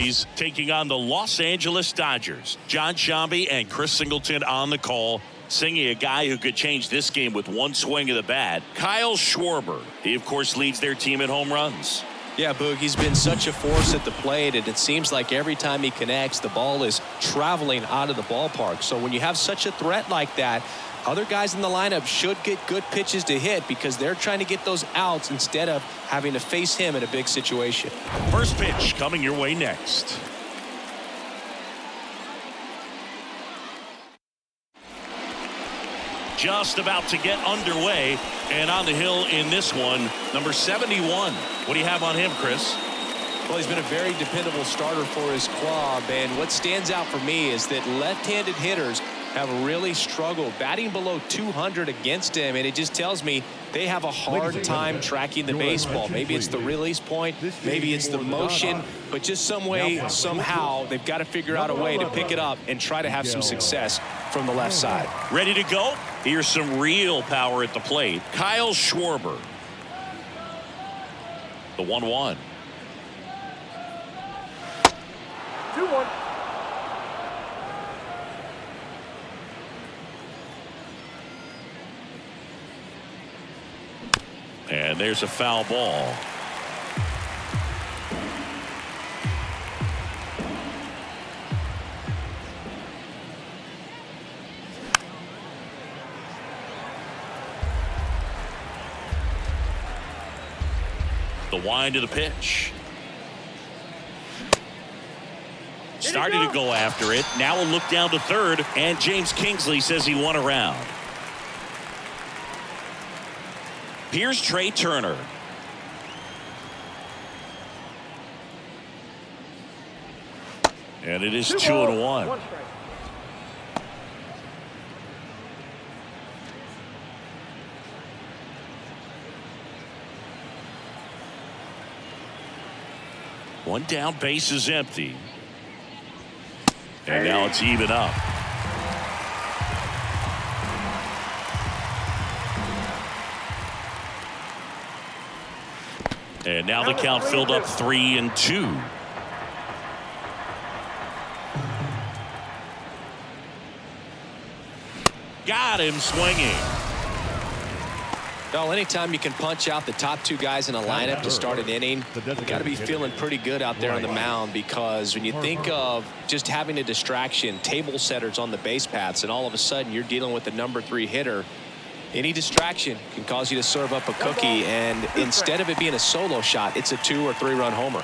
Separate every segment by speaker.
Speaker 1: He's taking on the Los Angeles Dodgers. John Shambi and Chris Singleton on the call, singing a guy who could change this game with one swing of the bat, Kyle Schwarber. He, of course, leads their team in home runs.
Speaker 2: Yeah, Boog, he's been such a force at the plate, and it seems like every time he connects, the ball is traveling out of the ballpark. So when you have such a threat like that, other guys in the lineup should get good pitches to hit because they're trying to get those outs instead of having to face him in a big situation.
Speaker 1: First pitch coming your way next. Just about to get underway, and on the hill in this one, number 71. What do you have on him, Chris?
Speaker 2: Well, he's been a very dependable starter for his club, and what stands out for me is that left-handed hitters have really struggled batting below 200 against him, and it just tells me they have a hard time tracking the baseball. Maybe it's the release point, maybe it's the motion, but just some way, somehow, they've got to figure out a way to pick it up and try to have some success from the left side.
Speaker 1: Ready to go? Here's some real power at the plate. Kyle Schwarber. The 1-1.
Speaker 3: 2-1.
Speaker 1: And there's a foul ball. The wind of the pitch. Starting to go after it. Now a look down to third, and James Kingsley says he won a round. Here's Trey Turner. And it is 2-1. One down, base is empty. And now it's even up. And now the count filled up 3-2. Got him swinging.
Speaker 2: Well, anytime you can punch out the top two guys in a lineup to start an inning, you got to be feeling pretty good out there on the mound, because when you think of just having a distraction, table setters on the base paths, and all of a sudden you're dealing with the number 3 hitter, any distraction can cause you to serve up a cookie, and instead of it being a solo shot, it's a 2- or 3-run homer.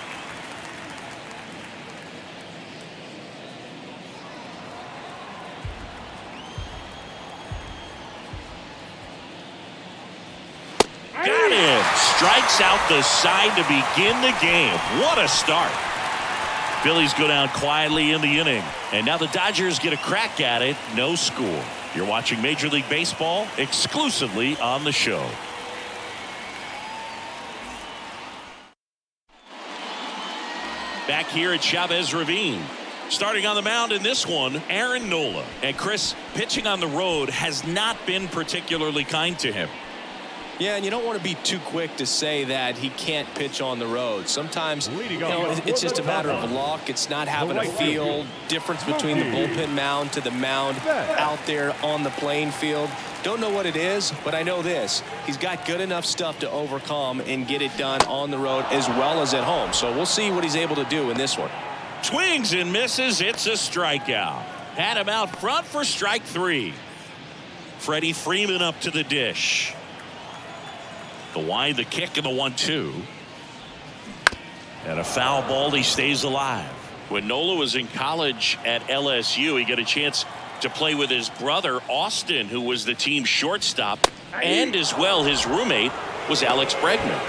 Speaker 1: Got him. Strikes out the side to begin the game. What a start. Phillies go down quietly in the inning, and now the Dodgers get a crack at it. No score. You're watching Major League Baseball exclusively on the show. Back here at Chavez Ravine. Starting on the mound in this one, Aaron Nola. And Chris, pitching on the road has not been particularly kind to him.
Speaker 2: Yeah, and you don't want to be too quick to say that he can't pitch on the road. Sometimes, it's just a matter of luck. It's not having a feel difference between the bullpen mound to the mound out there on the playing field. Don't know what it is, but I know this. He's got good enough stuff to overcome and get it done on the road as well as at home. So we'll see what he's able to do in this one.
Speaker 1: Swings and misses. It's a strikeout. Had him out front for strike 3. Freddie Freeman up to the dish. The wind, the kick, and the 1-2. And a foul ball. He stays alive. When Nola was in college at LSU, he got a chance to play with his brother, Austin, who was the team's shortstop. And as well, his roommate was Alex Bregman.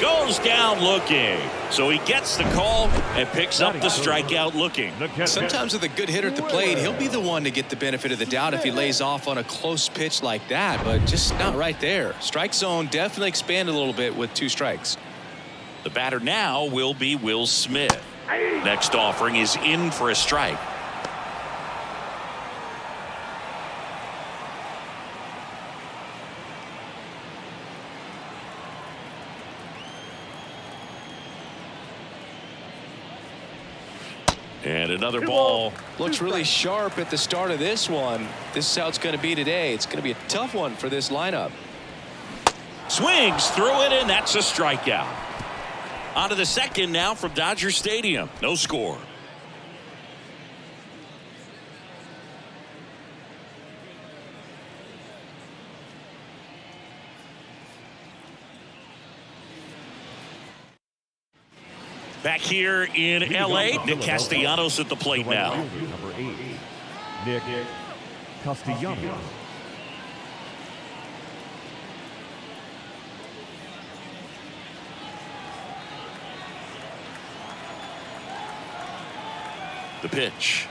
Speaker 1: Goes down looking. So he gets the call and picks up the strikeout looking.
Speaker 2: Sometimes with a good hitter at the plate, he'll be the one to get the benefit of the doubt if he lays off on a close pitch like that, but just not right there. Strike zone definitely expanded a little bit with 2 strikes.
Speaker 1: The batter now will be Will Smith. Next offering is in for a strike. And another ball.
Speaker 2: Looks really sharp at the start of this one. This is how it's going to be today. It's going to be a tough one for this lineup.
Speaker 1: Swings through it, and that's a strikeout. On to the second now from Dodger Stadium. No score. Back here in L.A., Nick Castellanos at the plate now.
Speaker 4: Number 8, Nick Castellanos.
Speaker 1: The pitch.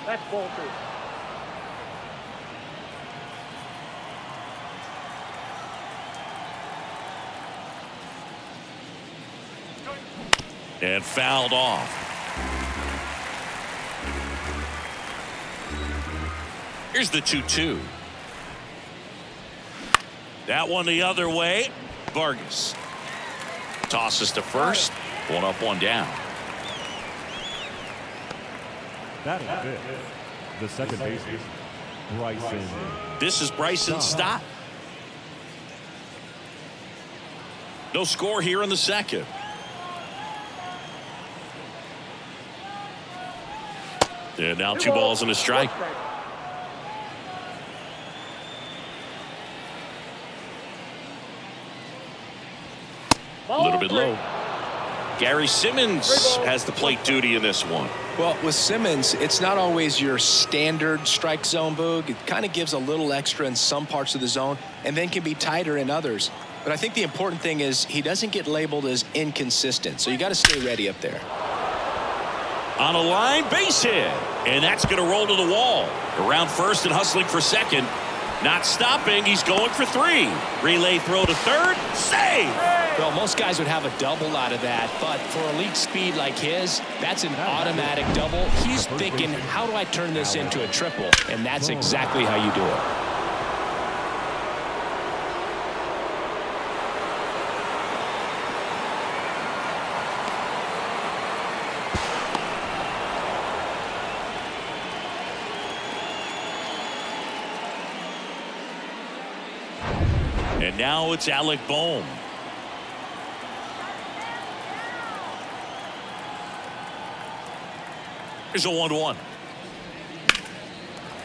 Speaker 3: That's ball 2.
Speaker 1: And fouled off. Here's the 2-2. That one the other way. Vargas tosses to first. One up, one down.
Speaker 4: Batting fifth, the second baseman, Bryson.
Speaker 1: This is Bryson's stop. No score here in the second. And now 2 balls and a strike. A little bit low. Gary Simmons has the plate duty in this one.
Speaker 2: Well, with Simmons, it's not always your standard strike zone, Boog. It kind of gives a little extra in some parts of the zone and then can be tighter in others. But I think the important thing is he doesn't get labeled as inconsistent. So you got to stay ready up there.
Speaker 1: On a line, base hit. And that's going to roll to the wall. Around first and hustling for second. Not stopping. He's going for 3. Relay throw to third. Save.
Speaker 2: Well, most guys would have a double out of that, but for elite speed like his, that's an automatic double. He's thinking, how do I turn this into a triple? And that's exactly how you do it.
Speaker 1: And now it's Alec Bohm. Here's a 1-1.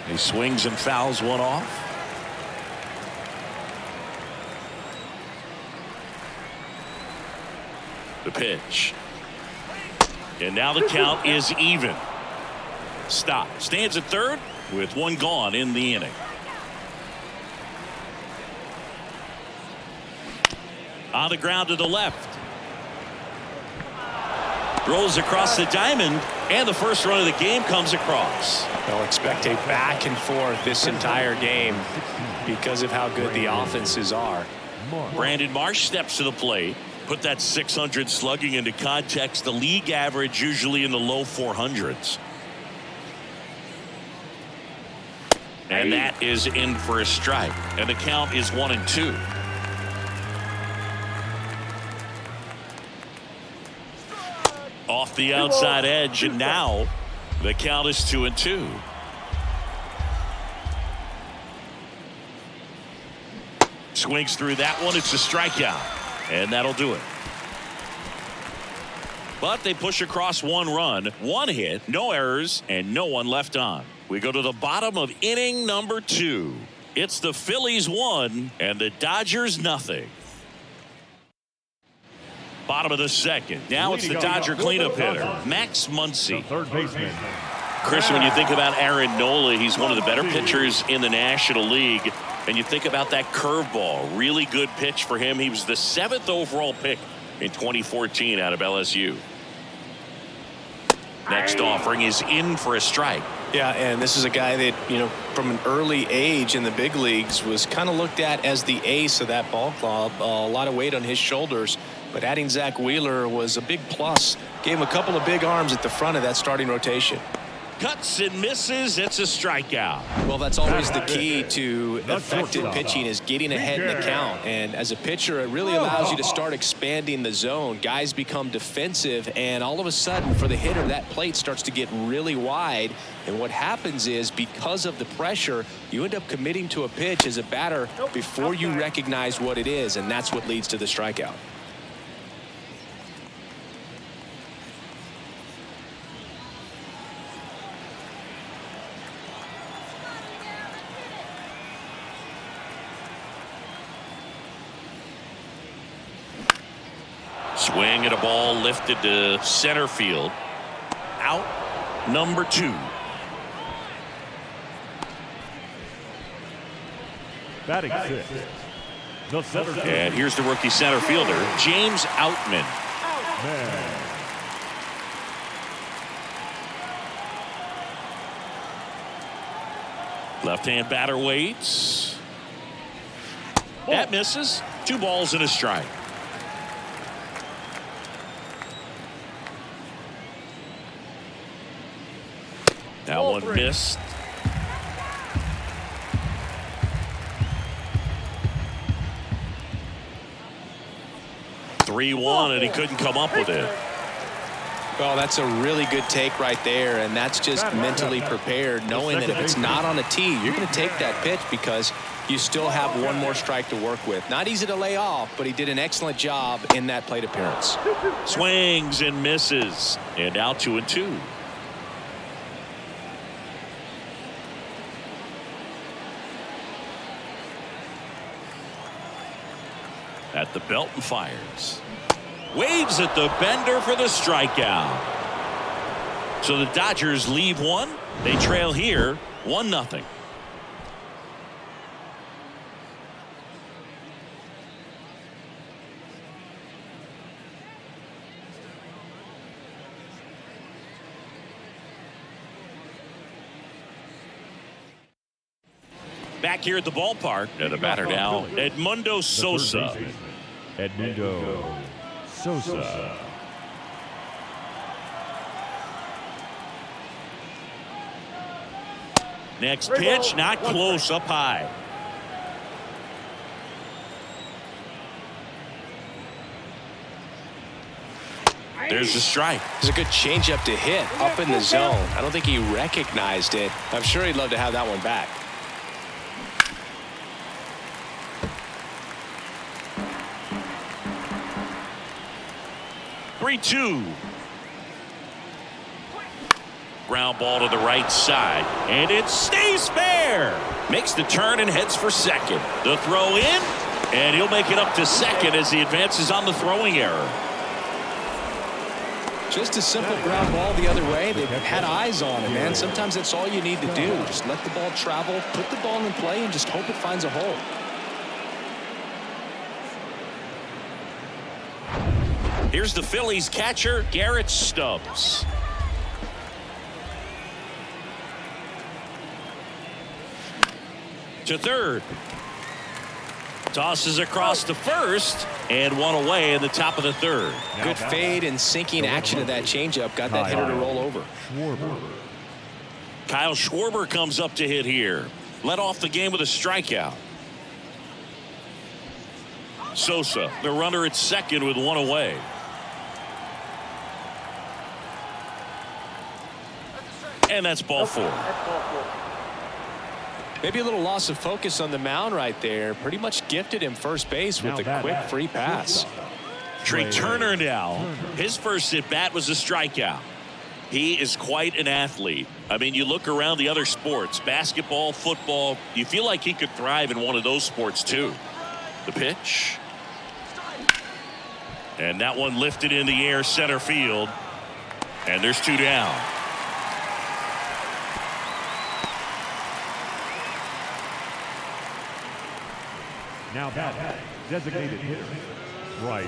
Speaker 1: He swings and fouls one off. The pitch. And now the count is even. Stop. Stands at third with 1 gone in the inning. On the ground to the left. Rolls across the diamond, and the first run of the game comes across.
Speaker 2: They'll expect a back and forth this entire game because of how good the offenses are.
Speaker 1: Brandon Marsh steps to the plate. Put that 600 slugging into context. The league average usually in the low 400s. And that is in for a strike. And the count is 1-2. Off the outside edge, and now the count is 2-2. Swings through that one. It's a strikeout, and that'll do it. But they push across 1 run, 1 hit, no errors, and no one left on. We go to the bottom of inning number 2. It's the Phillies 1 and the Dodgers nothing. Bottom of the second. Now it's the Dodger cleanup hitter, Max Muncy.
Speaker 4: Third baseman.
Speaker 1: Chris, when you think about Aaron Nola, he's one of the better pitchers in the National League. And you think about that curveball, really good pitch for him. He was the 7th overall pick in 2014 out of LSU. Next offering is in for a strike.
Speaker 2: Yeah, and this is a guy that, you know, from an early age in the big leagues was kind of looked at as the ace of that ball club. A lot of weight on his shoulders, but adding Zach Wheeler was a big plus. Gave him a couple of big arms at the front of that starting rotation.
Speaker 1: Cuts and misses. It's a strikeout.
Speaker 2: Well, that's always the key to effective pitching, is getting ahead in the count. And as a pitcher, it really allows you to start expanding the zone. Guys become defensive, and all of a sudden, for the hitter, that plate starts to get really wide. And what happens is, because of the pressure, you end up committing to a pitch as a batter before you recognize what it is, and that's what leads to the strikeout.
Speaker 1: Swing at a ball lifted to center field. Out number 2.
Speaker 4: Batting 6. The center fielder.
Speaker 1: And here's the rookie center fielder, James Outman.
Speaker 4: Man.
Speaker 1: Left-hand batter waits. That misses. 2 balls and a strike. That one missed. (3-1) and he couldn't come up with it.
Speaker 2: Well, that's a really good take right there, and that's just mentally prepared, knowing that if it's not on a tee, you're going to take that pitch because you still have one more strike to work with. Not easy to lay off, but he did an excellent job in that plate appearance.
Speaker 1: Swings and misses, and now 2-2. At the belt and fires. Waves at the bender for the strikeout. So the Dodgers leave one. They trail here 1-0. Back here at the ballpark, and the batter now, Edmundo Sosa.
Speaker 4: Edmundo Sosa.
Speaker 1: Next pitch, not close, up high. There's the strike.
Speaker 2: It's a good changeup to hit up in the zone. I don't think he recognized it. I'm sure he'd love to have that one back.
Speaker 1: (3-2). Ground ball to the right side, and it stays fair. Makes the turn and heads for second. The throw in, and he'll make it up to second as he advances on the throwing error.
Speaker 2: Just a simple ground ball the other way. They've had eyes on it, man. Sometimes that's all you need to do. Just let the ball travel, put the ball in play, and just hope it finds a hole.
Speaker 1: Here's the Phillies catcher, Garrett Stubbs. To third. Tosses across to first, and one away in the top of the third.
Speaker 2: Good fade and sinking action of that changeup. Got that hitter to roll over.
Speaker 1: Kyle Schwarber comes up to hit here. Led off the game with a strikeout. Sosa, the runner at second with one away. And that's ball 4.
Speaker 2: Maybe a little loss of focus on the mound right there. Pretty much gifted him first base with a quick free pass.
Speaker 1: Trey Turner now. His first at bat was a strikeout. He is quite an athlete. I mean, you look around the other sports, basketball, football, you feel like he could thrive in one of those sports too. The pitch. And that one lifted in the air center field. And there's 2 down.
Speaker 4: Now batting, designated hitter, Bryce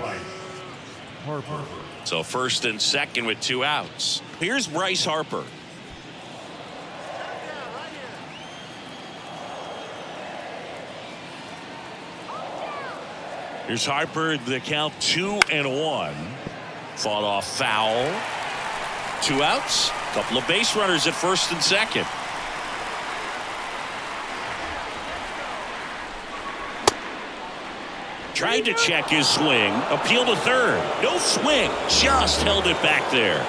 Speaker 4: Harper.
Speaker 1: So first and second with 2 outs. Here's Bryce Harper. Here's Harper, the count 2-1. Fought off foul. 2 outs. Couple of base runners at first and second. Tried to check his swing. Appeal to third. No swing. Just held it back there.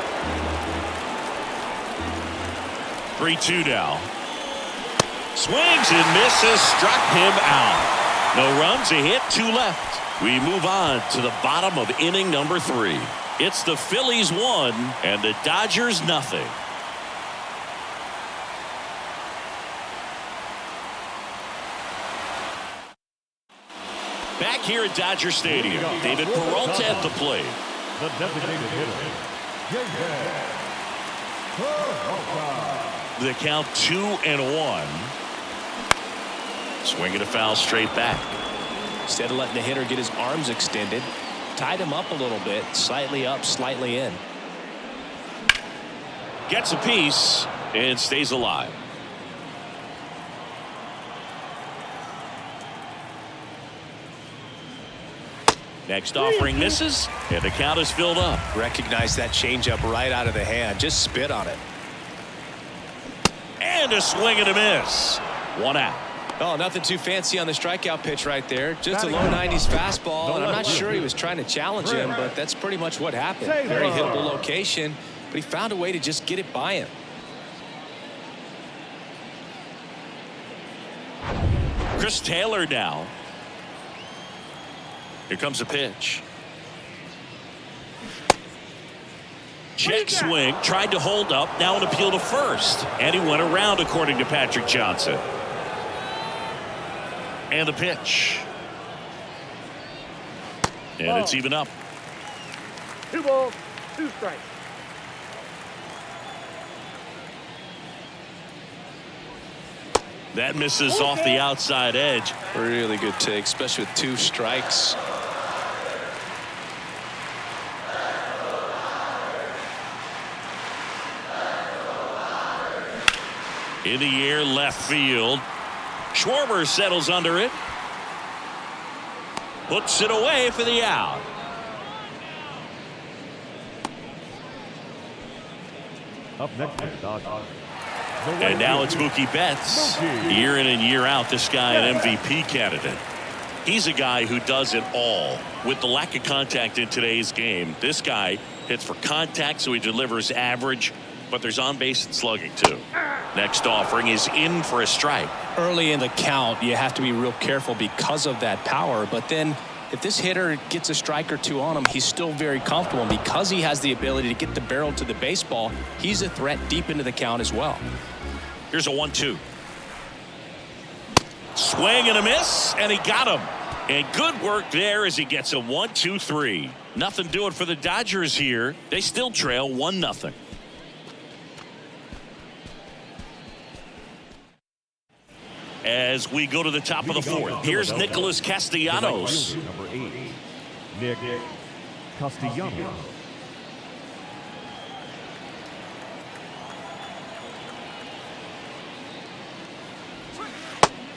Speaker 1: 3-2 now. Swings and misses. Struck him out. No runs, a hit, 2 left. We move on to the bottom of inning number 3. It's the Phillies 1 and the Dodgers nothing. Back here at Dodger Stadium, David Peralta at the plate.
Speaker 4: The designated hitter.
Speaker 1: The count 2-1. Swinging a foul straight back.
Speaker 2: Instead of letting the hitter get his arms extended, tied him up a little bit, slightly up, slightly in.
Speaker 1: Gets a piece and stays alive. Next offering misses, and the count is filled up.
Speaker 2: Recognize that changeup right out of the hand. Just spit on it.
Speaker 1: And a swing and a miss. 1 out.
Speaker 2: Oh, nothing too fancy on the strikeout pitch right there. Just a low 90s fastball, and I'm not sure he was trying to challenge him, but that's pretty much what happened. Very hittable location, but he found a way to just get it by him.
Speaker 1: Chris Taylor now. Here comes a pitch. Check swing, tried to hold up, now an appeal to first. And he went around, according to Patrick Johnson. And the pitch. And it's even up.
Speaker 3: 2 balls, 2 strikes.
Speaker 1: That misses off the outside edge.
Speaker 2: Really good take, especially with 2 strikes.
Speaker 1: In the air, left field. Schwarber settles under it. Puts it away for the out.
Speaker 4: Up next is Dodgers.
Speaker 1: And now it's Mookie Betts. Year in and year out, this guy an MVP candidate. He's a guy who does it all. With the lack of contact in today's game, this guy hits for contact, so he delivers average, but there's on base and slugging too. Next offering is in for a strike.
Speaker 2: Early in the count, you have to be real careful because of that power, but then if this hitter gets a strike or 2 on him, he's still very comfortable, and because he has the ability to get the barrel to the baseball, he's a threat deep into the count as well.
Speaker 1: Here's a 1-2. Swing and a miss, and he got him. And good work there as he gets a 1-2-3. Nothing doing for the Dodgers here. They still trail 1-0. As we go to the top of the 4th, here's Nicholas Castellanos.
Speaker 4: Number 8, Nick Castellanos.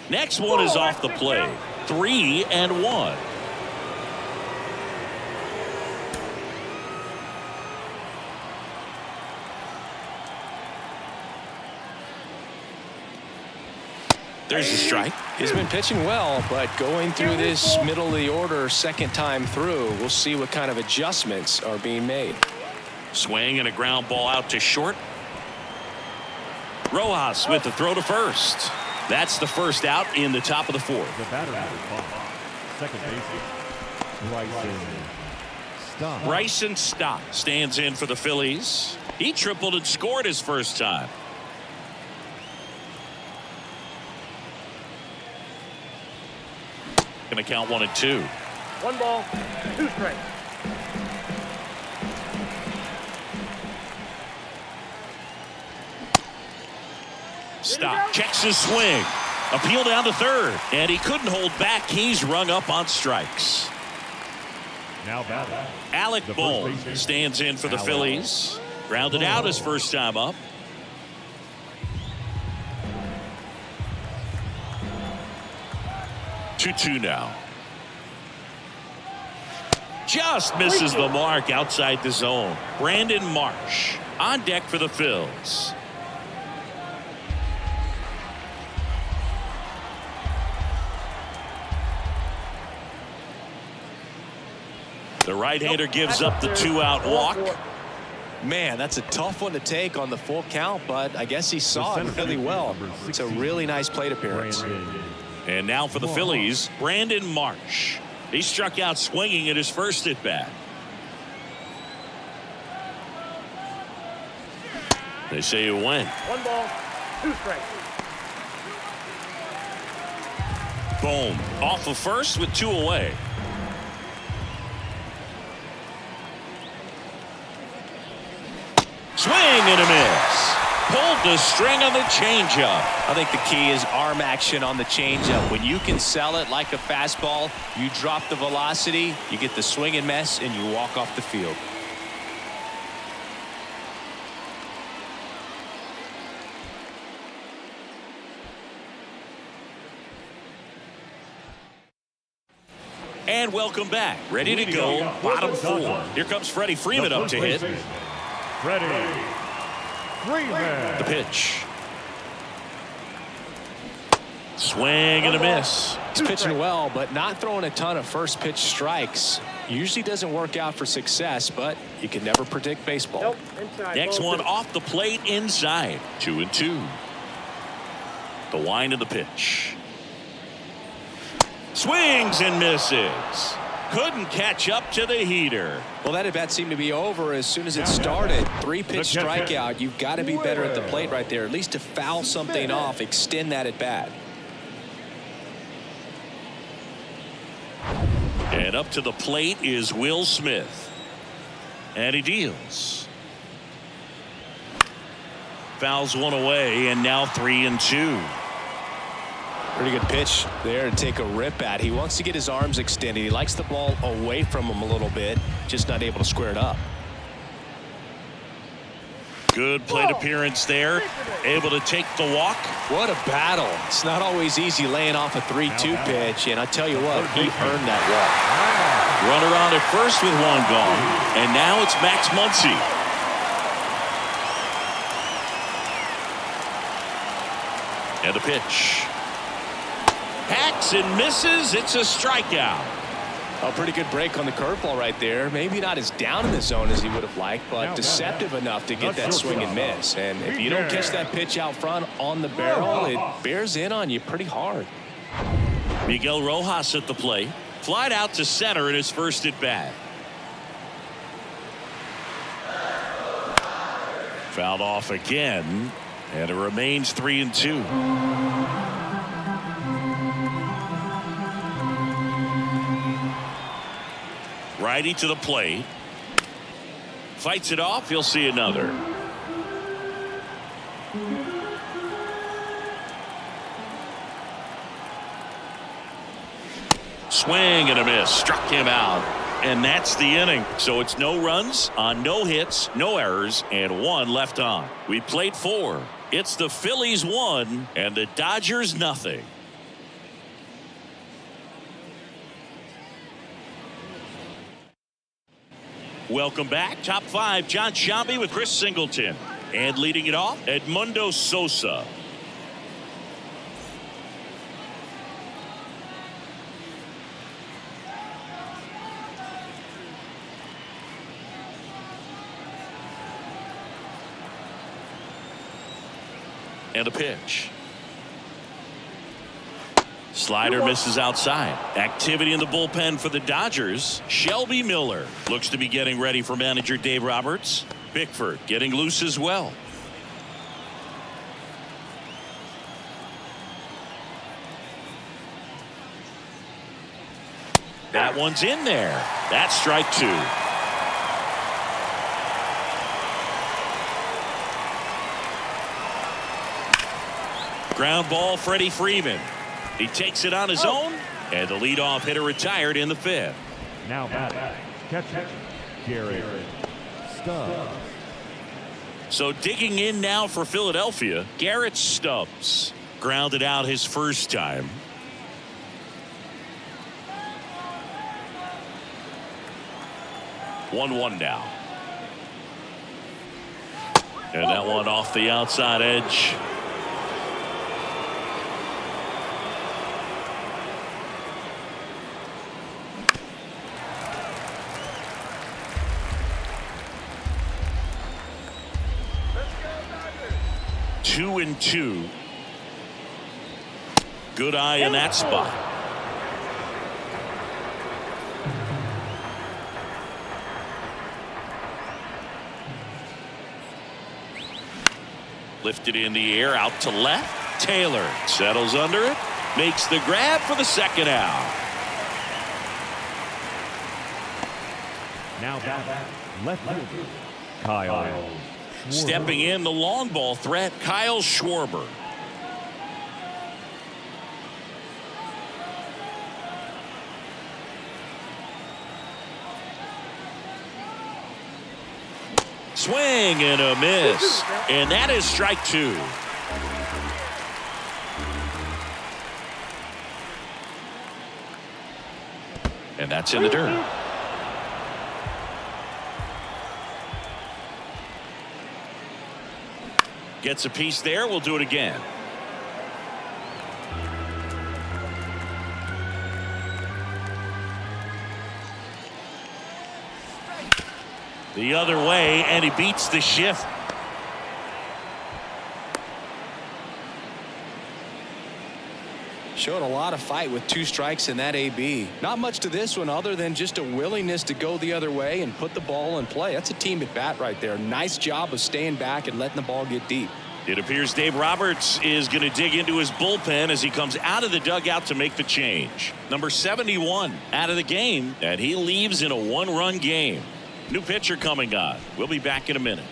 Speaker 1: Next one is off the plate. 3-1. There's a strike.
Speaker 2: He's been pitching well, but going through this middle of the order second time through, we'll see what kind of adjustments are being made.
Speaker 1: Swing and a ground ball out to short. Rojas with the throw to first. That's the first out in the top of the 4th.
Speaker 4: The batter is second baseman
Speaker 1: Bryson Stott stands in for the Phillies. He tripled and scored his first time. Going to count 1-2.
Speaker 3: 1 ball, 2 strikes.
Speaker 1: Stop. Checks his swing. Appeal down to third. And he couldn't hold back. He's rung up on strikes.
Speaker 4: Now batting.
Speaker 1: Alec Bohm stands in for the Phillies. Grounded out his first time up. Two now. Just misses the mark outside the zone. Brandon Marsh. On deck for the Phillies. The right-hander gives up the 2-out walk.
Speaker 2: Man, that's a tough one to take on the full count, but I guess he saw it really well. It's a really nice plate appearance.
Speaker 1: And now for the Phillies, Brandon Marsh. He struck out swinging at his first at bat. They say you win.
Speaker 3: 1 ball, 2 strikes.
Speaker 1: Boom. Off of first with 2 away. Swing and a miss. Pulled the string on the changeup.
Speaker 2: I think the key is arm action on the changeup. When you can sell it like a fastball, you drop the velocity, you get the swing and miss, and you walk off the field.
Speaker 1: And welcome back. Ready to go. Bottom 4. Here comes Freddie Freeman up to hit.
Speaker 4: Freddie Freeman.
Speaker 1: The pitch. Swing and a miss.
Speaker 2: He's pitching well, but not throwing a ton of first pitch strikes. Usually doesn't work out for success, but you can never predict baseball.
Speaker 3: Nope, inside.
Speaker 1: Next
Speaker 3: Ball
Speaker 1: one
Speaker 3: 2.
Speaker 1: off the plate inside. 2-2. The wind of the pitch. Swings and misses. Couldn't catch up to the heater.
Speaker 2: Well, that at bat seemed to be over as soon as it started. 3-pitch strikeout. You've got to be better at the plate right there, at least to foul something off, extend that at bat.
Speaker 1: And up to the plate is Will Smith. And he deals. Fouls one away, and now 3-2.
Speaker 2: Pretty good pitch there to take a rip at. He wants to get his arms extended. He likes the ball away from him a little bit, just not able to square it up.
Speaker 1: Good plate appearance there. Able to take the walk.
Speaker 2: What a battle. It's not always easy laying off a 3-2 pitch, and I tell you what, he earned that walk.
Speaker 1: Runner on at first with 1 gone. And now it's Max Muncy. And the pitch. Hacks and misses. It's a strikeout.
Speaker 2: A pretty good break on the curveball right there. Maybe not as down in the zone as he would have liked, but deceptive enough to get that swing and miss. And if you don't catch that pitch out front on the barrel, it bears in on you pretty hard.
Speaker 1: Miguel Rojas at the plate. Flied out to center in his first at bat. Fouled off again, and it remains 3-2. Righty to the plate. Fights it off. He'll see another. Swing and a miss. Struck him out. And that's the inning. So it's no runs on no hits, no errors, and 1 left on. We played 4. It's the Phillies 1 and the Dodgers nothing. Welcome back. Top 5, John Sciambi with Chris Singleton. And leading it off, Edmundo Sosa. And a pitch. Slider misses outside. Activity in the bullpen for the Dodgers. Shelby Miller looks to be getting ready for manager Dave Roberts. Bickford getting loose as well. That one's in there. That's strike 2. Ground ball, Freddie Freeman. He takes it on his own, and the leadoff hitter retired in the 5th.
Speaker 4: Now batting, catcher, Garrett Stubbs.
Speaker 1: So digging in now for Philadelphia, Garrett Stubbs grounded out his first time. One now. And that one off the outside edge. Two and two. Good eye in that spot. Lifted in the air out to left. Taylor settles under it. Makes the grab for the second out.
Speaker 4: Now back left fielder Kyle Schwarber.
Speaker 1: Stepping in the long ball threat, Kyle Schwarber. Swing and a miss. And that is strike two. And that's in the dirt. Gets a piece there. We'll do it again. The other way, and he beats the shift.
Speaker 2: Showed a lot of fight with 2 strikes in that AB. Not much to this one other than just a willingness to go the other way and put the ball in play. That's a team at bat right there. Nice job of staying back and letting the ball get deep.
Speaker 1: It appears Dave Roberts is going to dig into his bullpen as he comes out of the dugout to make the change. Number 71 out of the game, and he leaves in a 1-run game. New pitcher coming on. We'll be back in a minute.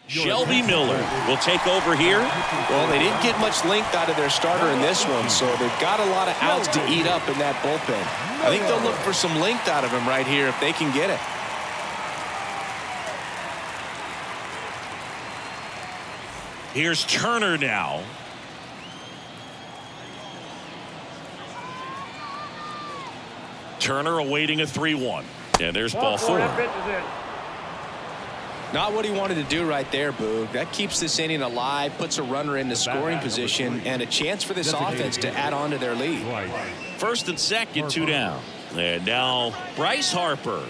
Speaker 1: Shelby Miller will take over here.
Speaker 2: Well, they didn't get much length out of their starter in this one, so they've got a lot of outs to eat up in that bullpen. I think they'll look for some length out of him right here if they can get it.
Speaker 1: Here's Turner now. Turner awaiting a 3-1. And there's ball 4.
Speaker 2: Not what he wanted to do right there, Boog. That keeps this inning alive, puts a runner in the scoring position, and a chance for this offense to add on to their lead.
Speaker 1: First and second, 2 down. And now Bryce Harper.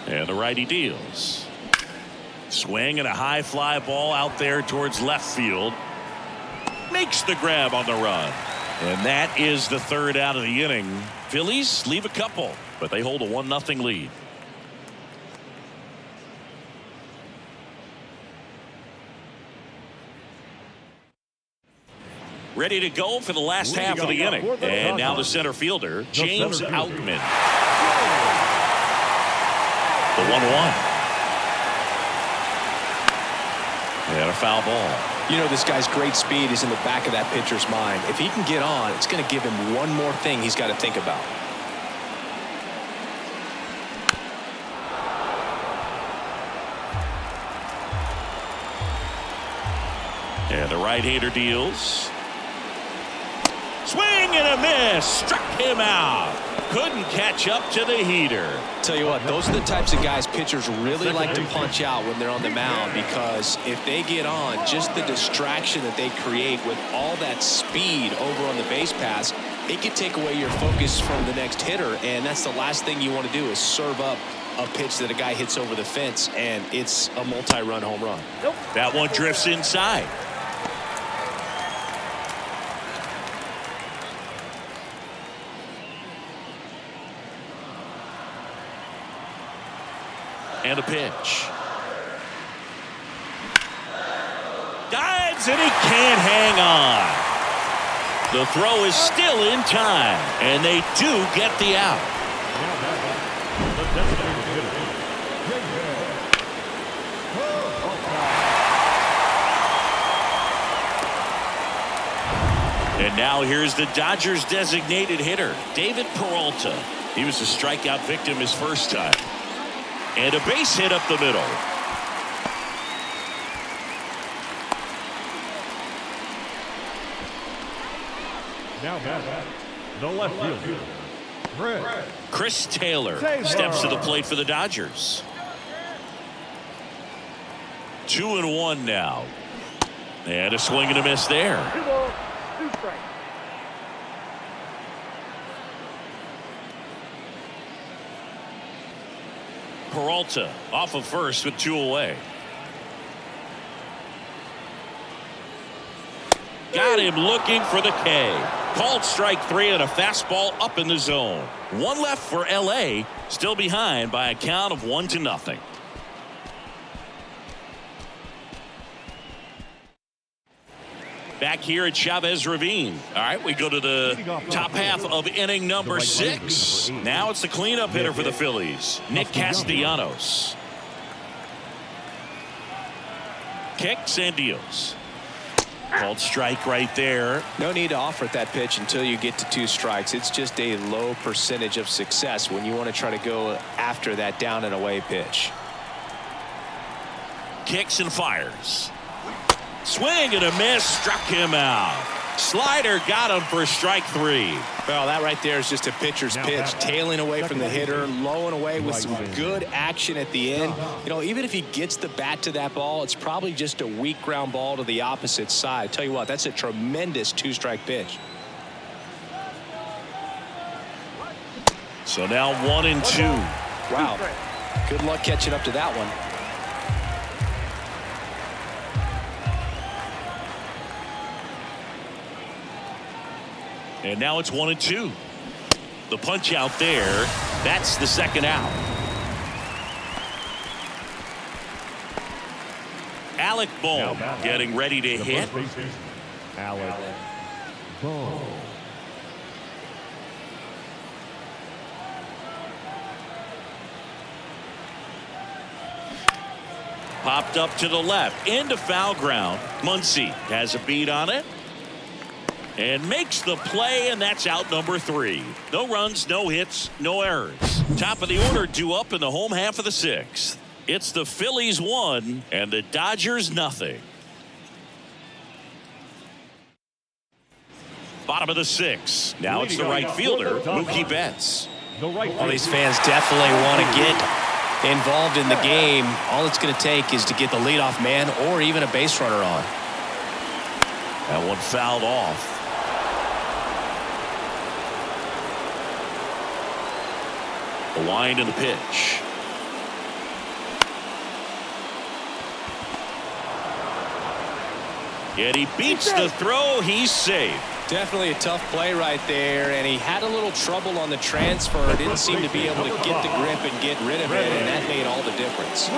Speaker 1: And the righty deals. Swing and a high fly ball out there towards left field. Makes the grab on the run. And that is the 3rd out of the inning. Phillies leave a couple, but they hold a 1-0 lead. Ready to go for the last half of the inning. And now the center fielder, James Outman. The 1-1. And a foul ball.
Speaker 2: You know, this guy's great speed is in the back of that pitcher's mind. If he can get on, it's going to give him one more thing he's got to think about.
Speaker 1: And the right-hander deals. Swing and a miss. Struck him out. Couldn't catch up to the heater.
Speaker 2: Tell you what, those are the types of guys pitchers really like to punch out when they're on the mound, because if they get on, just the distraction that they create with all that speed over on the base pass, it can take away your focus from the next hitter, and that's the last thing you want to do is serve up a pitch that a guy hits over the fence, and it's a multi-run home run.
Speaker 3: Nope.
Speaker 1: That one drifts inside. And a pitch. Dives and he can't hang on. The throw is still in time, and they do get the out. And now here's the Dodgers designated hitter, David Peralta. He was a strikeout victim his first time. And a base hit up the middle.
Speaker 4: Now back, the left fielder,
Speaker 1: Chris Taylor steps to the plate for the Dodgers. 2-1 now. And a swing and a miss there.
Speaker 3: 2 balls, 2 strikes.
Speaker 1: Peralta off of first with 2 away. Got him looking for the K. Called strike 3 and a fastball up in the zone. 1 left for LA, still behind by a count of 1-0. Back here at Chavez Ravine. All right, we go to the top half of inning number 6. Now it's the cleanup hitter for the Phillies, Nick Castellanos. Kicks and deals. Called strike right there.
Speaker 2: No need to offer that pitch until you get to 2 strikes. It's just a low percentage of success when you want to try to go after that down and away pitch.
Speaker 1: Kicks and fires. Swing and a miss, struck him out. Slider got him for strike 3.
Speaker 2: Well, that right there is just a pitcher's pitch, tailing away from the hitter, low and away with some good action at the end. You know, even if he gets the bat to that ball, it's probably just a weak ground ball to the opposite side. Tell you what, that's a tremendous 2-strike pitch.
Speaker 1: So now 1-2.
Speaker 2: Wow. Good luck catching up to that one.
Speaker 1: And now it's 1-2. The punch out there. That's the second out. Alec Bohm getting ready to hit.
Speaker 4: Alec Bohm.
Speaker 1: Popped up to the left into foul ground. Muncy has a beat on it. And makes the play, and that's out number 3. No runs, no hits, no errors. Top of the order due up in the home half of the 6th. It's the Phillies 1 and the Dodgers nothing. Bottom of the 6th. Now it's the right fielder, Mookie Betts.
Speaker 2: All these fans definitely want to get involved in the game. All it's going to take is to get the leadoff man or even a base runner on.
Speaker 1: That one fouled off. The wind and the pitch. Yet he beats the throw. He's safe.
Speaker 2: Definitely a tough play right there, and he had a little trouble on the transfer. Didn't seem to be able to get the grip and get rid of it, and that made all the difference.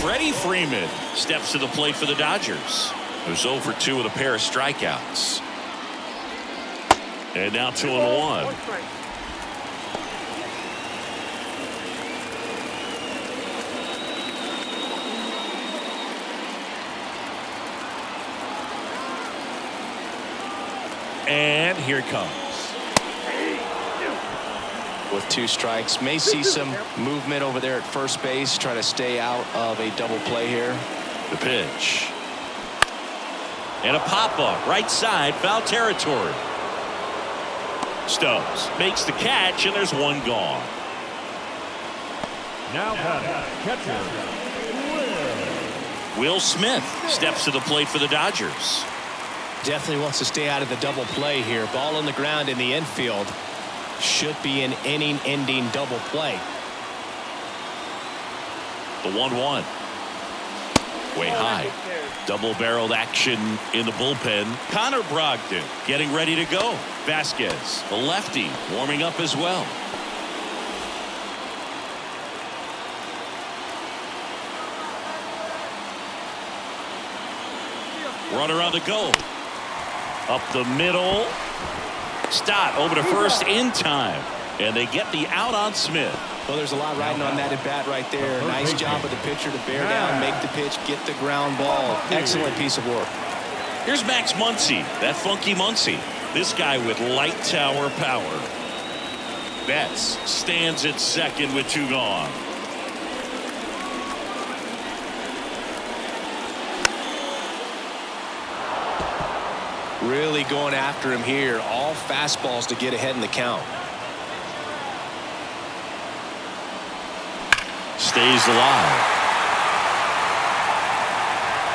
Speaker 1: Freddie Freeman steps to the plate for the Dodgers. Who's 0 for 2 with a pair of strikeouts. And now 2-1.
Speaker 3: 1 strike.
Speaker 1: And here it comes.
Speaker 2: With 2 strikes, may see some movement over there at first base, trying to stay out of a double play here.
Speaker 1: The pitch. And a pop-up right side, foul territory. Stubbs makes the catch, and there's 1 gone.
Speaker 4: Now catcher.
Speaker 1: Will Smith steps to the plate for the Dodgers.
Speaker 2: Definitely wants to stay out of the double play here. Ball on the ground in the infield. Should be an inning-ending double play.
Speaker 1: The 1-1. Way high. Double-barreled action in the bullpen. Connor Brogdon getting ready to go. Vasquez, the lefty, warming up as well. Runner on the go. Up the middle. Stott over to first in time. And they get the out on Smith.
Speaker 2: Well, there's a lot riding on that at bat right there. Nice job of the pitcher to bear down, make the pitch, get the ground ball. Excellent piece of work.
Speaker 1: Here's Max Muncy, that funky Muncy. This guy with light tower power. Betts stands at second with 2 gone.
Speaker 2: really going after him here. All fastballs to get ahead in the count.
Speaker 1: Stays alive.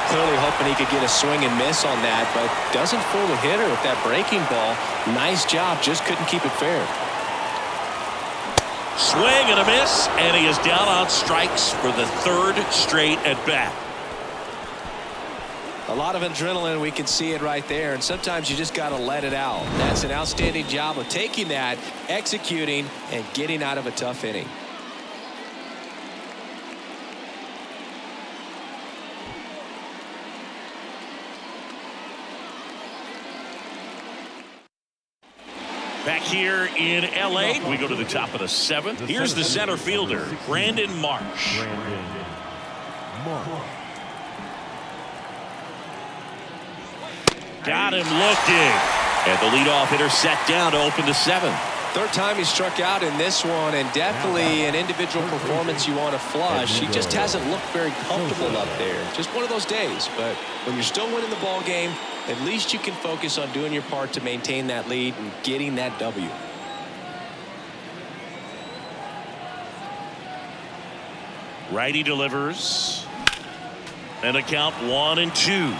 Speaker 2: Clearly hoping he could get a swing and miss on that, but doesn't fool the hitter with that breaking ball. Nice job, just couldn't keep it fair.
Speaker 1: Swing and a miss, and he is down on strikes for the third straight at bat.
Speaker 2: A lot of adrenaline, we can see it right there, and sometimes you just got to let it out. That's an outstanding job of taking that, executing, and getting out of a tough inning.
Speaker 1: Back here in L.A., we go to the top of the seventh. Here's the center fielder, Brandon Marsh. Got him looking. And the leadoff hitter set down to open the seventh.
Speaker 2: Third time he struck out in this one, and definitely an individual performance you want to flush. He just hasn't looked very comfortable up there. Just one of those days. But when you're still winning the ball game, at least you can focus on doing your part to maintain that lead and getting that W.
Speaker 1: Righty delivers. And a count 1-2.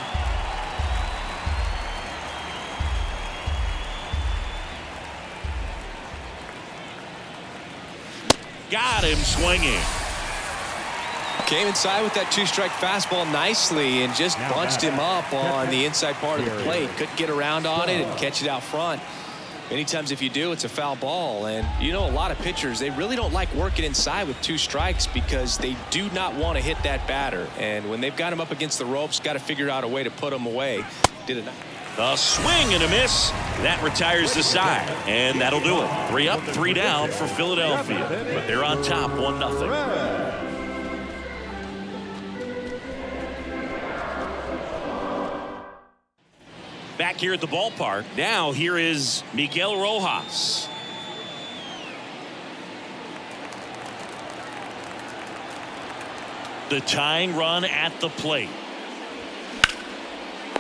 Speaker 1: Got him swinging.
Speaker 2: Came inside with that two-strike fastball nicely and just bunched him up on the inside part of the plate. Couldn't get around on it and catch it out front. Many times if you do, it's a foul ball. And you know, a lot of pitchers, they really don't like working inside with two strikes because they do not want to hit that batter. And when they've got him up against the ropes, got to figure out a way to put him away. Did it not?
Speaker 1: A swing and a miss. That retires the side. And that'll do it. 3 up, 3 down for Philadelphia. But they're on top 1-0. Back here at the ballpark. Now here is Miguel Rojas. The tying run at the plate.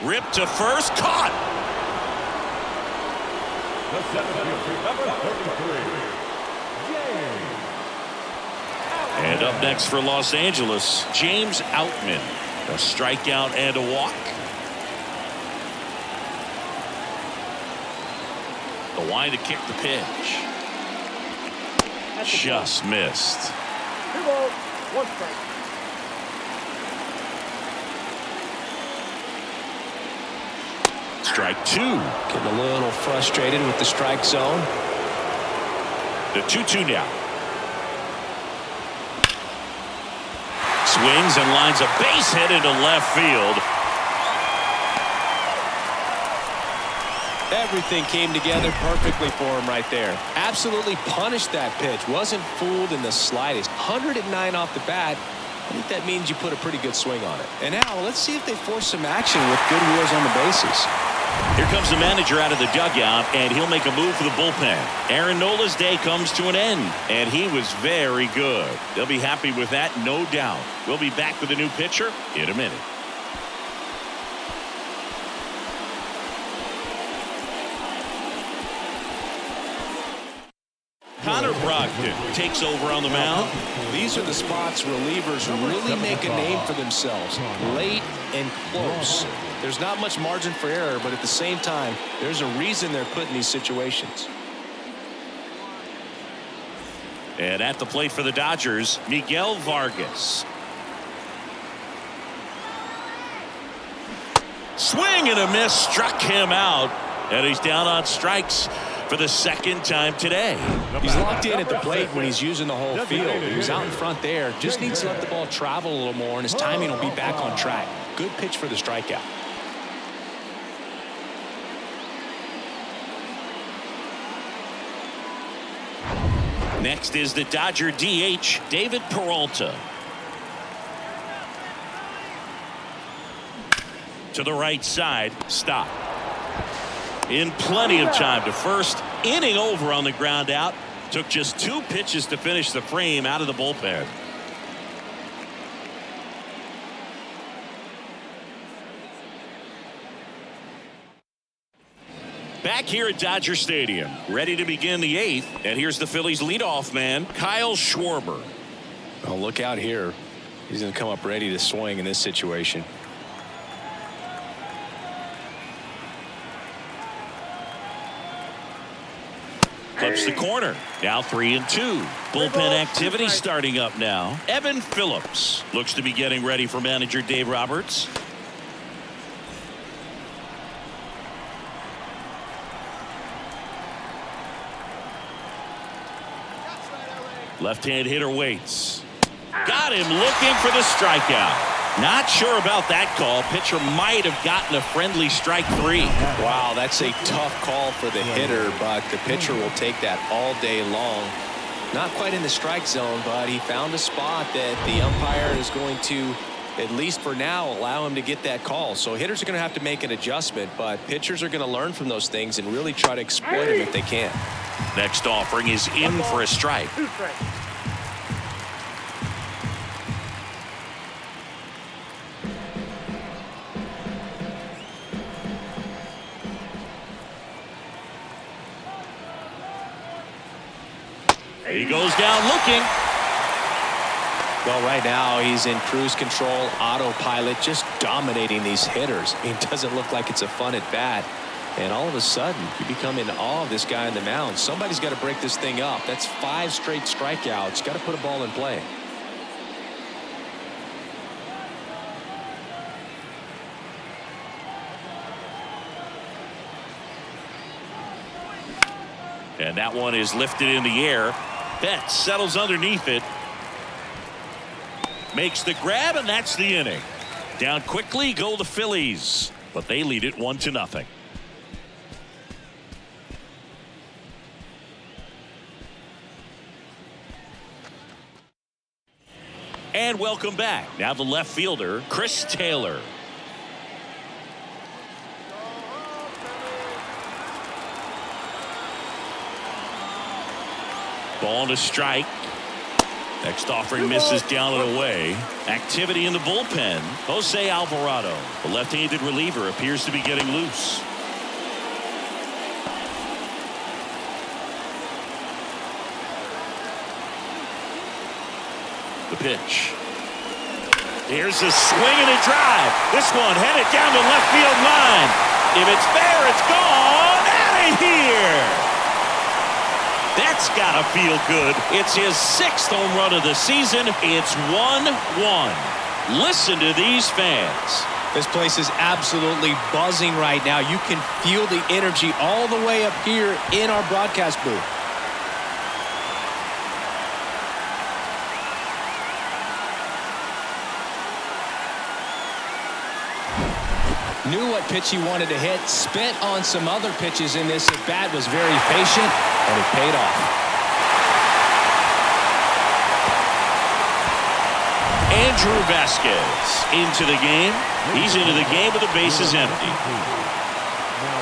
Speaker 1: Ripped to first, caught.
Speaker 4: The center fielder, number 33,
Speaker 1: And up next for Los Angeles, James Outman. A strikeout and a walk. The line to kick the pitch. Just missed.
Speaker 3: 2 balls, 1 strike.
Speaker 1: Strike 2.
Speaker 2: Getting a little frustrated with the strike zone.
Speaker 1: The 2-2 now. Swings and lines a base hit into left field.
Speaker 2: Everything came together perfectly for him right there. Absolutely punished that pitch. Wasn't fooled in the slightest. 109 off the bat. I think that means you put a pretty good swing on it. And now let's see if they force some action with good wheels on the bases.
Speaker 1: Here comes the manager out of the dugout, and he'll make a move for the bullpen. Aaron Nola's day comes to an end, and he was very good. They'll be happy with that, no doubt. We'll be back with a new pitcher in a minute. Connor Brogdon takes over on the mound.
Speaker 2: These are the spots relievers really make a name for themselves. Late and close. There's not much margin for error, but at the same time, there's a reason they're put in these situations.
Speaker 1: And at the plate for the Dodgers, Miguel Vargas. Swing and a miss, struck him out, and he's down on strikes for the second time today.
Speaker 2: He's locked in at the plate when he's using the whole field. He was out in front there. Just needs to let the ball travel a little more, and his timing will be back on track. Good pitch for the strikeout.
Speaker 1: Next is the Dodger DH, David Peralta. To the right side, stop. In plenty of time to first. Inning over on the ground out. Took just 2 pitches to finish the frame out of the bullpen. Back here at Dodger Stadium, ready to begin the 8th. And here's the Phillies leadoff man, Kyle Schwarber.
Speaker 2: Oh, look out here. He's going to come up ready to swing in this situation.
Speaker 1: Clips the corner. Now 3-2. Bullpen activity starting up now. Evan Phillips looks to be getting ready for manager Dave Roberts. Left-hand hitter waits. Got him looking for the strikeout. Not sure about that call. Pitcher might have gotten a friendly strike 3.
Speaker 2: Wow, that's a tough call for the hitter, but the pitcher will take that all day long. Not quite in the strike zone, but he found a spot that the umpire is going to, at least for now, allow him to get that call. So hitters are going to have to make an adjustment, but pitchers are going to learn from those things and really try to exploit them if they can.
Speaker 1: Next offering is in for a strike.
Speaker 3: 2 strikes.
Speaker 1: He goes down looking.
Speaker 2: Well, right now he's in cruise control, autopilot, just dominating these hitters. It doesn't look like it's a fun at bat. And all of a sudden, you become in awe of this guy on the mound. Somebody's got to break this thing up. That's 5 straight strikeouts. Got to put a ball in play.
Speaker 1: And that one is lifted in the air. Betts settles underneath it. Makes the grab, and that's the inning. Down quickly go the Phillies, but they lead it 1-0. And welcome back. Now the left fielder, Chris Taylor. Ball to strike. Next offering misses down and away. Activity in the bullpen. Jose Alvarado, the left-handed reliever, appears to be getting loose. The pitch. Here's a swing and a drive. This one headed down the left field line. If it's there, it's gone. Out of here. That's gotta feel good. It's his 6th home run of the season. It's 1-1. Listen to these fans.
Speaker 2: This place is absolutely buzzing right now. You can feel the energy all the way up here in our broadcast booth. Knew what pitch he wanted to hit, spent on some other pitches in this at bat, was very patient, and it paid off.
Speaker 1: Andrew Vasquez into the game. He's into the game with the bases empty.
Speaker 4: Now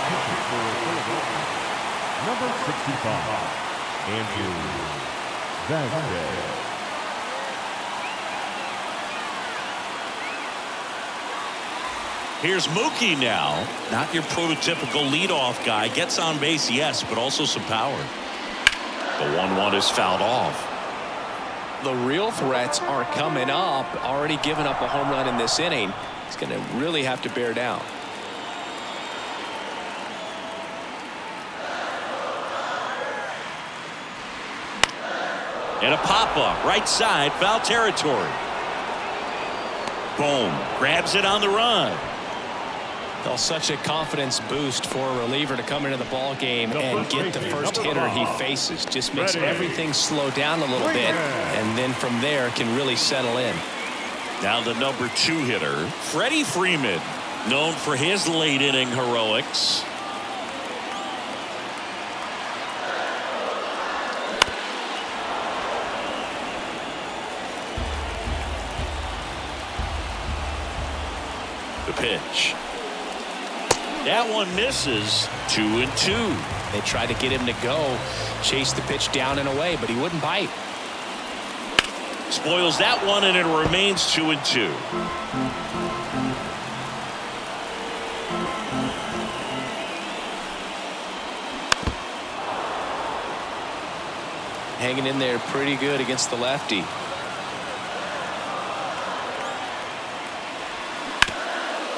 Speaker 4: pitching for Philadelphia, number 65, Andrew Vasquez.
Speaker 1: Here's Mookie now. Not your prototypical leadoff guy. Gets on base, yes, but also some power. The 1-1 is fouled off.
Speaker 2: The real threats are coming up. Already given up a home run in this inning. He's going to really have to bear down.
Speaker 1: And a pop-up, right side, foul territory. Boom, grabs it on the run.
Speaker 2: Well, such a confidence boost for a reliever to come into the ball game and get the first hitter he faces. Just makes everything slow down a little bit, and then from there can really settle in.
Speaker 1: Now the number 2 hitter, Freddie Freeman, known for his late inning heroics. The pitch. That one misses. 2-2.
Speaker 2: They tried to get him to go, chase the pitch down and away, but he wouldn't bite.
Speaker 1: Spoils that one, and it remains 2-2.
Speaker 2: hanging in there pretty good against the lefty.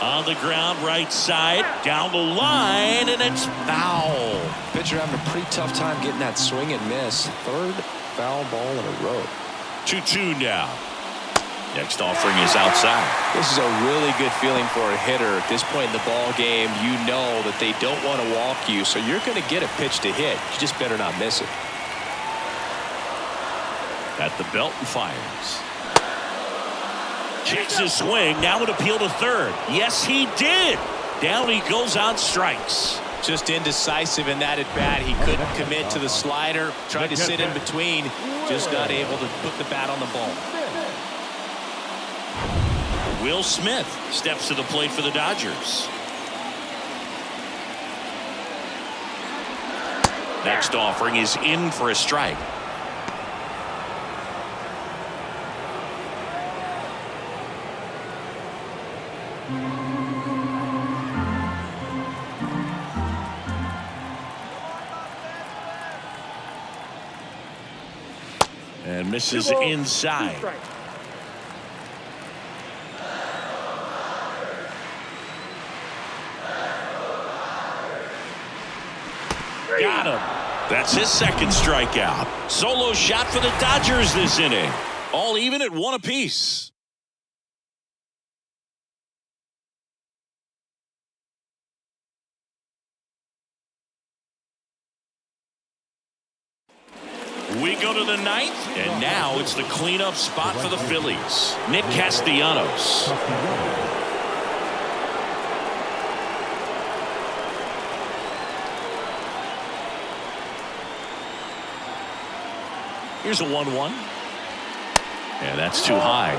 Speaker 1: On the ground, right side, down the line, and it's foul.
Speaker 2: Pitcher having a pretty tough time getting that swing and miss. Third foul ball in a row.
Speaker 1: 2-2 now. Next offering is outside.
Speaker 2: This is a really good feeling for a hitter at this point in the ball game. You know that they don't want to walk you, so you're going to get a pitch to hit. You just better not miss it.
Speaker 1: At the belt and fires. Checks his swing. Now an appeal to third. Yes, he did. Down he goes on strikes.
Speaker 2: Just indecisive in that at bat. He couldn't commit to the slider. Tried to sit in between. Just not able to put the bat on the ball.
Speaker 1: Will Smith steps to the plate for the Dodgers. Next offering is in for a strike. And misses inside. Got him. That's his second strikeout. Solo shot for the Dodgers this inning. All even at 1 apiece. We go to the 9th, and now it's the cleanup spot for the Phillies. Nick Castellanos. Here's a 1-1. And that's too high.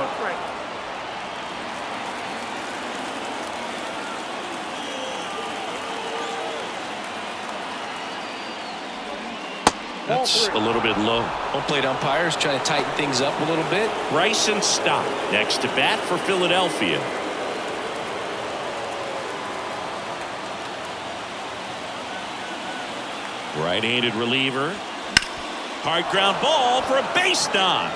Speaker 1: That's a little bit low.
Speaker 2: Home plate umpires trying to tighten things up a little bit.
Speaker 1: Bryson Stott next to bat for Philadelphia. Right-handed reliever. Hard ground ball for a base knock.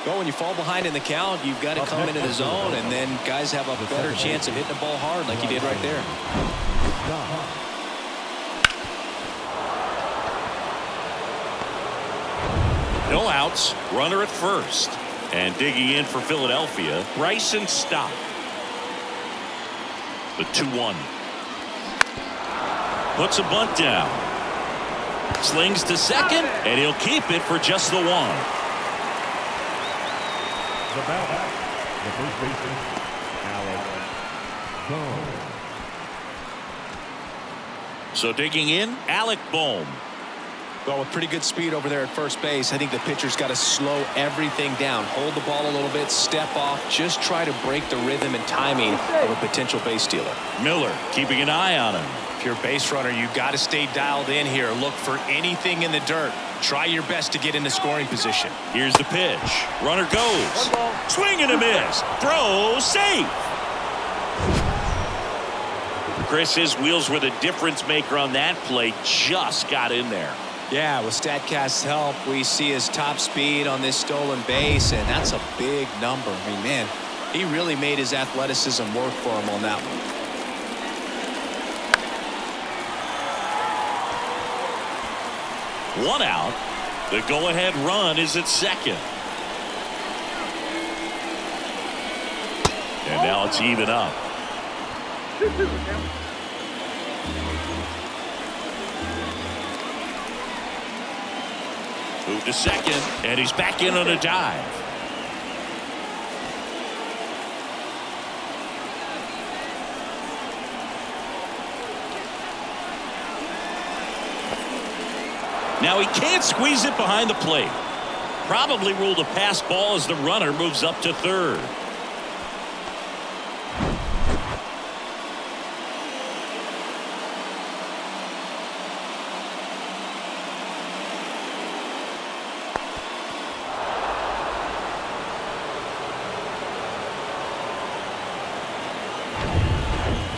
Speaker 2: Well, when you fall behind in the count, you've got to come into the zone, and then guys have a better chance of hitting the ball hard like you did right there.
Speaker 1: No outs. Runner at first. And digging in for Philadelphia, Bryson Stott. The 2-1. Puts a bunt down. Slings to second, and he'll keep it for just the one.
Speaker 4: The batter, the first baseman, Alec Bohm.
Speaker 1: So digging in, Alec Bohm.
Speaker 2: Well, with pretty good speed over there at first base, I think the pitcher's got to slow everything down. Hold the ball a little bit, step off, just try to break the rhythm and timing of a potential base stealer.
Speaker 1: Miller keeping an eye on him.
Speaker 2: If you're a base runner, you've got to stay dialed in here. Look for anything in the dirt. Try your best to get into scoring position.
Speaker 1: Here's the pitch. Runner goes. Swing and a miss. Throw safe. Chris, his wheels were the difference maker on that play. Just got in there.
Speaker 2: Yeah, with StatCast's help, we see his top speed on this stolen base, and that's a big number. I mean, man, he really made his athleticism work for him on that one.
Speaker 1: One out. The go-ahead run is at second. And now it's even up. Move to second, and he's back in on a dive. Now he can't squeeze it behind the plate. Probably ruled a pass ball as the runner moves up to third.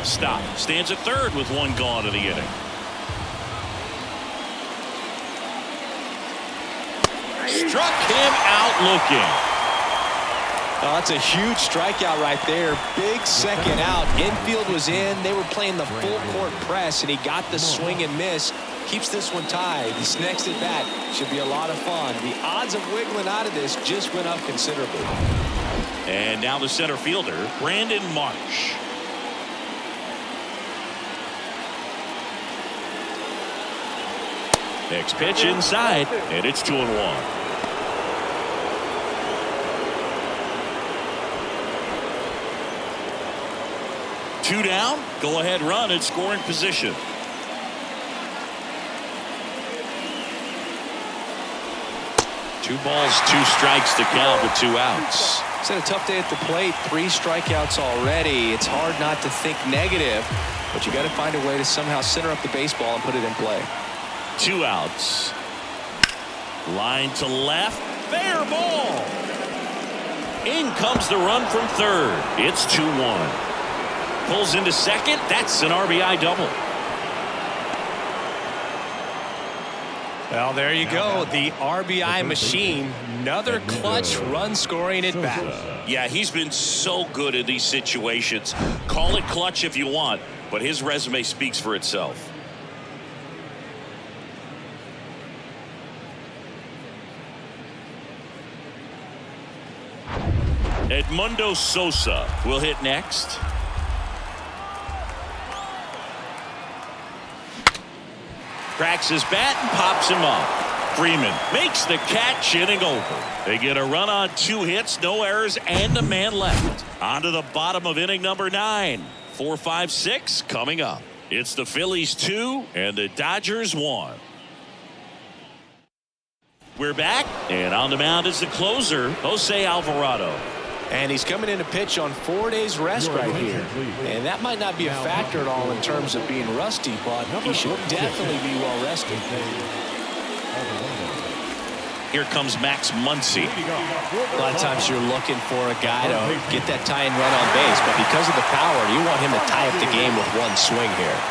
Speaker 1: Stop. Stands at third with one gone to the inning. Struck him out looking.
Speaker 2: Oh, that's a huge strikeout right there. Big second out. Infield was in. They were playing the full court press, and he got the swing and miss. Keeps this one tied. This next at bat should be a lot of fun. The odds of wiggling out of this just went up considerably.
Speaker 1: And now the center fielder, Brandon Marsh. Next pitch inside, and it's 2-1. Two down, go ahead run in scoring position. Two balls, two strikes to count with 2 outs.
Speaker 2: It's had a tough day at the plate. 3 strikeouts already. It's hard not to think negative, but you got to find a way to somehow center up the baseball and put it in play.
Speaker 1: 2 outs. Line to left. Fair ball. In comes the run from third. It's 2-1. Pulls into second. That's an RBI double.
Speaker 2: Well, there you go. The RBI machine. Another clutch run scoring at bat.
Speaker 1: Yeah, he's been so good in these situations. Call it clutch if you want, but his resume speaks for itself. Edmundo Sosa will hit next. Cracks his bat and pops him up. Freeman makes the catch, inning over. They get a run on 2 hits, no errors, and a man left. On to the bottom of inning number 9. 4, 5, 6 coming up. It's the Phillies 2 and the Dodgers 1. We're back, and on the mound is the closer, Jose Alvarado.
Speaker 2: And he's coming in to pitch on 4 days rest right here. And that might not be a factor at all in terms of being rusty, but he should definitely be well rested.
Speaker 1: Here comes Max Muncy.
Speaker 2: A lot of times you're looking for a guy to get that tying run on base, but because of the power, you want him to tie up the game with one swing here.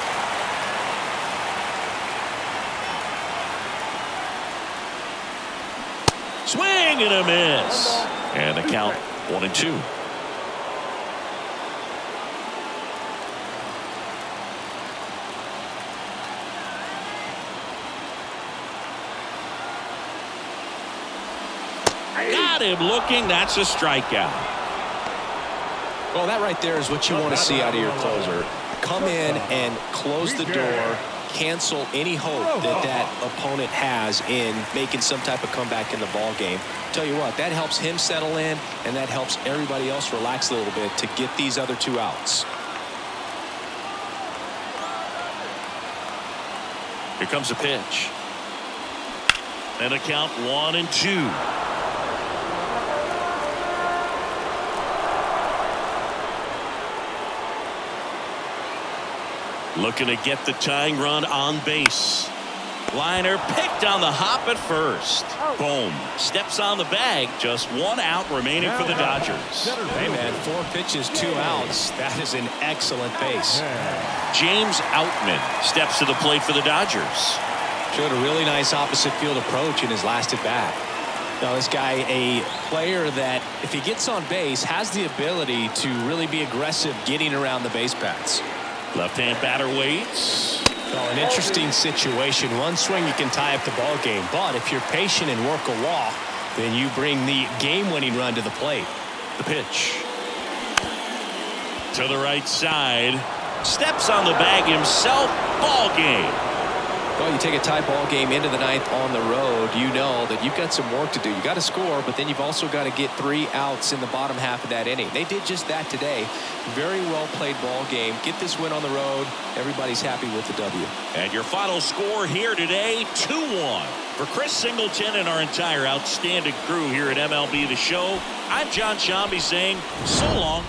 Speaker 1: Swing and a miss. And the count 1-2. Got him looking. That's a strikeout.
Speaker 2: Well, that right there is what you want to see out of your closer. Come in and close the door, cancel any hope that that opponent has in making some type of comeback in the ball game. Tell you what, that helps him settle in, and that helps everybody else relax a little bit to get these other 2 outs.
Speaker 1: Here comes a pitch. And a count 1-2. Looking to get the tying run on base. Liner picked on the hop at first. Boom. Steps on the bag. Just 1 out remaining for the Dodgers.
Speaker 2: Hey, man, 4 pitches, 2 outs. That is an excellent pace.
Speaker 1: James Outman steps to the plate for the Dodgers.
Speaker 2: Showed a really nice opposite field approach in his last at bat. Now, this guy, a player that, if he gets on base, has the ability to really be aggressive getting around the base paths.
Speaker 1: Left-hand batter waits.
Speaker 2: Well, an interesting situation. One swing, you can tie up the ball game. But if you're patient and work a walk, then you bring the game-winning run to the plate.
Speaker 1: The pitch. To the right side. Steps on the bag himself. Ball game.
Speaker 2: Well, you take a tie ball game into the 9th on the road, you know that you've got some work to do. You got to score, but then you've also got to get 3 outs in the bottom half of that inning. They did just that today. Very well played ball game. Get this win on the road. Everybody's happy with the W.
Speaker 1: And your final score here today, 2-1. For Chris Singleton and our entire outstanding crew here at MLB The Show, I'm John Shambi saying so long.